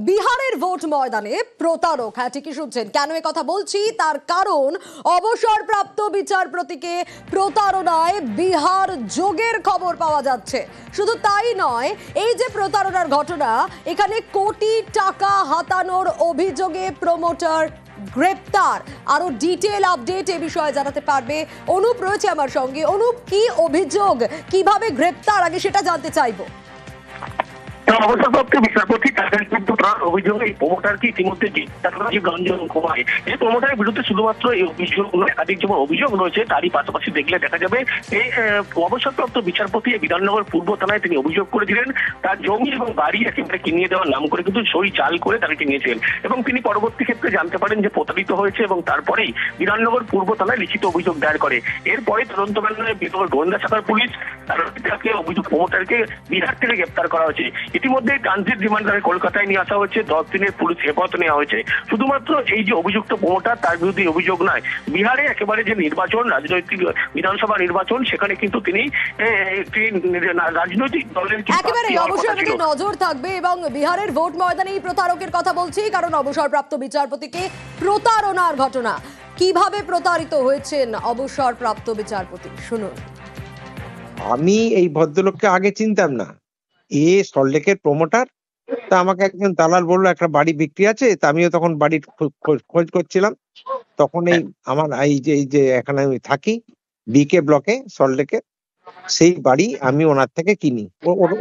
বিহারের ভোট ময়দানে প্রতারক, হ্যাঁ ঠিকই শুনছেন। কেন এ কথা বলছি তার কারণ অবসরপ্রাপ্ত বিচারপতিকে প্রতারণায় বিহার যোগের খবর পাওয়া যাচ্ছে। শুধু তাই নয়, এই যে প্রতারণার ঘটনা, এখানে কোটি টাকা হাতানোর অভিযোগে প্রমোটার গ্রেপ্তার। আরো ডিটেল আপডেট এ বিষয়ে জানাতে পারবে অনুপ, রয়েছে আমার সঙ্গে। অনুপ, কি অভিযোগ, কিভাবে গ্রেপ্তার, আগে সেটা জানতে চাইবো। অবসরপ্রাপ্ত বিচারপতি তাদের কিন্তু তার অভিযোগ এই প্রমোটারকে ইতিমধ্যে রাজীব রঞ্জন কুমার, এই প্রমোটারের বিরুদ্ধে শুধুমাত্র এই অভিযোগ নয়, একাধিক যেমন অভিযোগ রয়েছে তারই পাশাপাশি দেখলে দেখা যাবে এই অবসরপ্রাপ্ত বিচারপতি বিধাননগর পূর্ব থানায় তিনি অভিযোগ করেছিলেন তার জমি এবং বাড়ি একেবারে কিনিয়ে দেওয়ার নাম করে কিন্তু সই জাল করে তাকে কিনিয়েছিলেন, এবং তিনি পরবর্তী ক্ষেত্রে জানতে পারেন যে প্রতারিত হয়েছে এবং তারপরেই বিধাননগর পূর্ব থানায় লিখিত অভিযোগ দায়ের করে। এরপরে তদন্তকালে বিধাননগর গোয়েন্দা শাখার পুলিশ তাকে অভিযোগ প্রমোটারকে বিহার থেকে গ্রেপ্তার করা হয়েছে। ইতিমধ্যে ট্রানজিট রিমান্ডে কলকাতায় নিয়ে আসা হয়েছে, 10 দিনের পুলিশ হেফাজত নেওয়া হয়েছে। শুধুমাত্র এই যে অভিযুক্ত প্রমোটার তার বিরুদ্ধে অভিযোগ নয়, বিহারে একেবারে যে নির্বাচন, রাজনৈতিক বিধানসভা নির্বাচন, সেখানে কিন্তু তিনি একটি রাজনৈতিক দলের একেবারে অবশ্যই নজর থাকবে। এবং বিহারের ভোট ময়দানে এই প্রতারকের কথা বলছি কারণ অবসরপ্রাপ্ত বিচারপতিকে প্রতারণার ঘটনা। কিভাবে প্রতারিত হয়েছেন অবসরপ্রাপ্ত বিচারপতি, শুনুন। আমি এই ভদ্রলোককে আগে চিনতাম না, এ সল্টলেকের প্রমোটার। তা আমাকে একজন দালাল বললো একটা বাড়ি বিক্রি আছে, তা আমিও তখন বাড়ির খোঁজ করছিলাম। তখন এই আমার এই যে এখানে আমি থাকি বিকে ব্লকে সল্টলেকে, সেই বাড়ি আমি ওনার থেকে কিনি।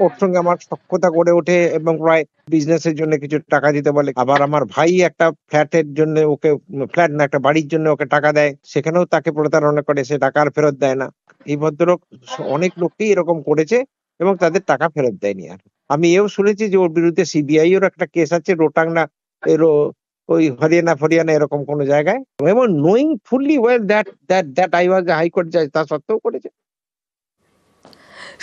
ওর সঙ্গে আমার সখ্যতা গড়ে ওঠে এবং প্রায় বিজনেসের জন্য কিছু টাকা দিতে বলে। আবার আমার ভাই একটা ফ্ল্যাটের জন্য ওকে, ফ্ল্যাট না একটা বাড়ির জন্য ওকে টাকা দেয়, সেখানেও তাকে প্রতারণা করে, সে টাকা আর ফেরত দেয় না। এই ভদ্রলোক অনেক লোককেই এরকম করেছে এবং তাদের টাকা ফেরত দেয়নি। আর আমি এও শুনেছি যে ওর বিরুদ্ধে সিবিআই এর একটা কেস আছে রোটাং না ওই হরিয়ানা এরকম কোন জায়গায়, এবং knowing fully well that I was A high court জাজ, তা সত্ত্বেও করেছে।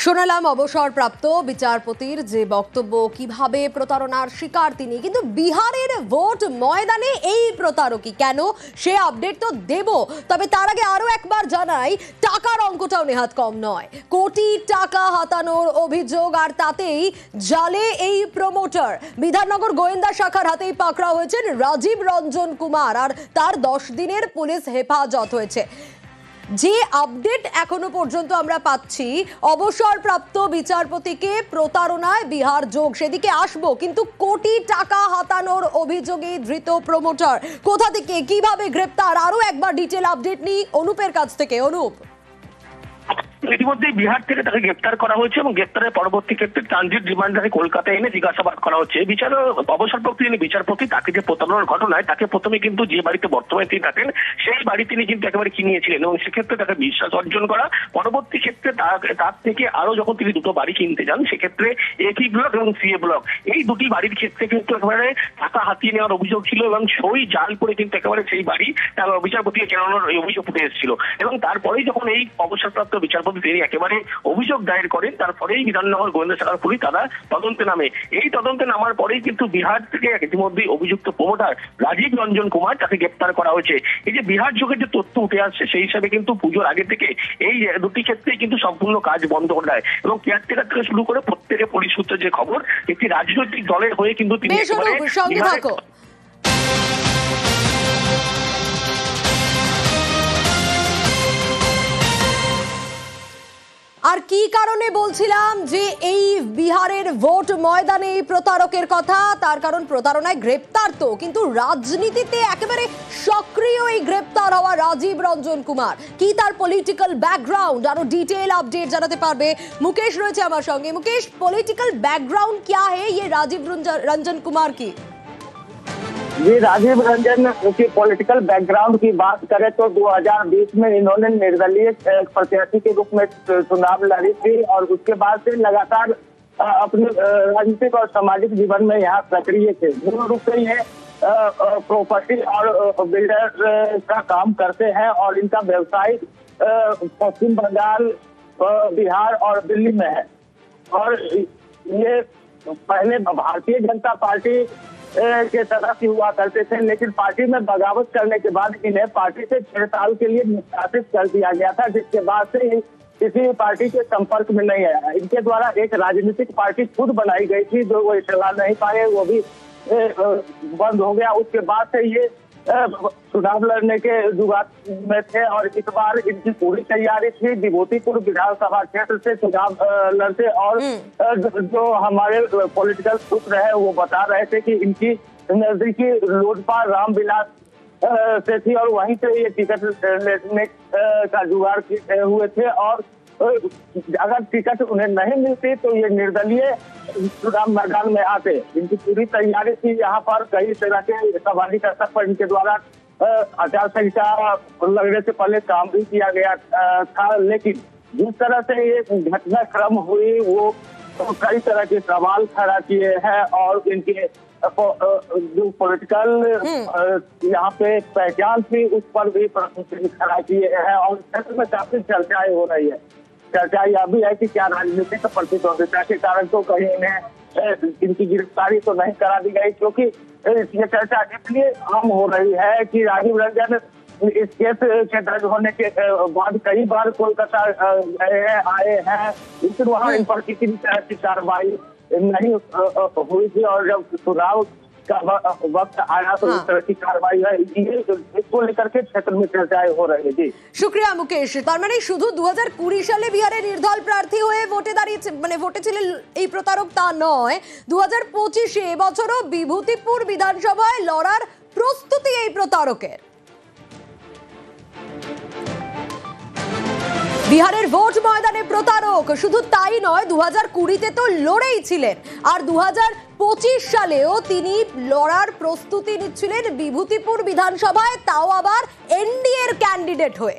শোনালাম অবসরপ্রাপ্ত বিচারপতির যে বক্তব্য, কিভাবে প্রতারণার শিকার তিনি। কিন্তু বিহারের ভোট ময়দানে এই প্রতারকই কেন, সে আপডেট তো দেব। তবে তার আগে আরো একবার জানাই, টাকার অঙ্কটাও নেহাত কম নয়। কোটি টাকা হাতানোর অভিযোগ, আর তাতেই জালে এই প্রমোটার। বিধাননগর গোয়েন্দা শাখার হাতেই পাকড়া হয়েছেন রাজীব রঞ্জন কুমার, আর তার 10 দিনের পুলিশ হেফাজত হয়েছে। যে আপডেট এখনো পর্যন্ত আমরা পাচ্ছি, অবসরপ্রাপ্ত বিচারপতিকে প্রতারণায় বিহার যোগ, সেদিকে আসবো। কিন্তু কোটি টাকা হাতানোর অভিযোগে ধৃত প্রমোটার কোথা থেকে, কিভাবে গ্রেপ্তার, আরো একবার ডিটেল আপডেট নিই অনুপের কাছ থেকে। অনুপ, ইতিমধ্যে বিহার থেকে তাকে গ্রেপ্তার করা হয়েছে এবং গ্রেপ্তারের পরবর্তী ক্ষেত্রে ট্রানজিট রিমান্ডে কলকাতায় এনে জিজ্ঞাসাবাদ করা হচ্ছে। অবসরপ্রাপ্ত যিনি বিচারপতি, তাকে যে প্রতারণার ঘটনায় তাকে প্রথমে কিন্তু যে বাড়িতে বর্তমানে তিনি থাকেন সেই বাড়ি তিনি কিন্তু একেবারে কিনিয়েছিলেন এবং সেক্ষেত্রে তাকে বিশ্বাস অর্জন করা। পরবর্তী ক্ষেত্রে তার থেকে আরো যখন তিনি দুটো বাড়ি কিনতে যান, সেক্ষেত্রে এপি ব্লক এবং সিএ ব্লক, এই দুটি বাড়ির ক্ষেত্রে কিন্তু একেবারে টাকা হাতিয়ে নেওয়ার অভিযোগ ছিল এবং সই জাল করে কিন্তু একেবারে সেই বাড়ি তার বিচারপতিকে কেনানোর অভিযোগ উঠে এসেছিল। এবং তারপরেই যখন এই অবসরপ্রাপ্ত বিচারপতি তিনি একেবারে অভিযোগ দায়ের করেন, তারপরেই বিধাননগর গোয়েন্দা শাখার পুলিশ তারা তদন্তে নামে। এই তদন্তে নামার পরেই কিন্তু বিহার থেকে ইতিমধ্যে অভিযুক্ত প্রমোটার রাজীব রঞ্জন কুমার তাকে গ্রেপ্তার করা হয়েছে। এই যে বিহার যোগের যে তথ্য উঠে আসছে, সেই হিসাবে কিন্তু পুজোর আগে থেকে এই দুটি ক্ষেত্রেই কিন্তু সম্পূর্ণ কাজ বন্ধ করে দেয় এবং কেয়ারটেকার থেকে শুরু করে প্রত্যেকে পুলিশ সূত্রে যে খবর, একটি রাজনৈতিক দলের হয়ে কিন্তু তিনি আর কি কারণে বলছিলাম যে এই বিহারের ভোট ময়দানে এই প্রতারকের কথা, তার কারণ প্রতারণায় গ্রেপ্তার তো, কিন্তু রাজনীতিতে একেবারে সক্রিয় এই গ্রেপ্তার হওয়া রাজীব রঞ্জন কুমার। কি তার পলিটিক্যাল ব্যাকগ্রাউন্ড, আরো ডিটেল আপডেট জানাতে পারবে মুকেশ, রয়েছে আমার সঙ্গে। মুকেশ, পলিটিক্যাল बैकग्राउंड क्या है ये राजीव रंजन कुमार की? जी, राजीव रंजन की पॉलिटिकल बैकग्राउंड की बात करें तो 2020 में इन्होंने निर्दलीय प्रत्याशी के रूप में चुनाव लड़ी थी और उसके बाद से लगातार अपने राजनीतिक और सामाजिक जीवन में यहाँ सक्रिय थे। मूल रूप से ये प्रॉपर्टी और बिल्डर का काम करते हैं और इनका व्यवसाय पश्चिम बंगाल, बिहार और दिल्ली में है। और ये पहले भारतीय जनता पार्टी के सदस्य हुआ करते थे, लेकिन पार्टी में बगावत करने के बाद इन्हें पार्टी से 6 साल के लिए निष्कासित कर दिया गया था, जिसके बाद से किसी पार्टी के संपर्क में नहीं आया। इनके द्वारा एक राजनीतिक पार्टी खुद बनाई गई थी, जो वो चला नहीं पाए, वो भी बंद हो गया। उसके बाद से ये चुनाव लड़ने के जुगाड़ में थे और इस बार इनकी पूरी तैयारी थी। विभूतिपुर विधानसभा क्षेत्र से चुनाव लड़ते और जो हमारे पॉलिटिकल सूत्र है वो बता रहे थे कि इनकी नजदीकी लोजपा रामविलास से थी और वहीं से ये टिकट लेने का जुगाड़ हुए थे और अगर टिकट उन्हें नहीं मिलती तो ये निर्दलीय चुनाव मैदान में आते। इनकी पूरी तैयारी थी। यहाँ पर कई तरह के सवाली स्तर पर इनके द्वारा आचार संहिता लगने से पहले काम भी किया गया था, लेकिन जिस तरह से ये घटनाक्रम हुई वो कई तरह के सवाल खड़ा किए हैं और इनके जो पॉलिटिकल यहाँ पे पहचान थी उस पर भी प्रश्न खड़ा किए हैं और क्षेत्र में काफी चर्चाएं हो रही है। चर्चा यह भी है कि क्या राजनीतिक प्रतिद्वंदिता के कारण तो कहीं इन्हें इनकी गिरफ्तारी तो नहीं करा दी गई, क्योंकि ये चर्चा इसलिए आम हो रही है कि राजीव रंजन इस केस के दर्ज होने के बाद कई बार कोलकाता आए हैं, लेकिन वहाँ इन पर किसी भी तरह की कार्रवाई नहीं हुई थी और जब चुनाव का वक्त आया तो इस तरह की कार्रवाई है, इसको लेकर के क्षेत्र में चर्चाएं हो रही है। जी শুক্রিয়া মুকেশ। তার মানে শুধু 2020 সালে বিহারে নির্দল প্রার্থী হয়ে ভোটে দাঁড়িয়েছে মানে ভোটে ছিলেন এই প্রতারক তা নয়, 2025-এ এবছরও বিভূতিপুর বিধানসভায় লড়ার প্রস্তুতি এই প্রতারকের। বিহারের ভোট ময়দানে প্রতারক, শুধু তাই নয় 2020-তে তো লড়েই ছিলেন আর 2025 সালেও তিনি লড়ার প্রস্তুতি নিচ্ছিলেন বিভূতিপুর বিধানসভায়, তাও আবার এনডিএর ক্যান্ডিডেট হয়ে।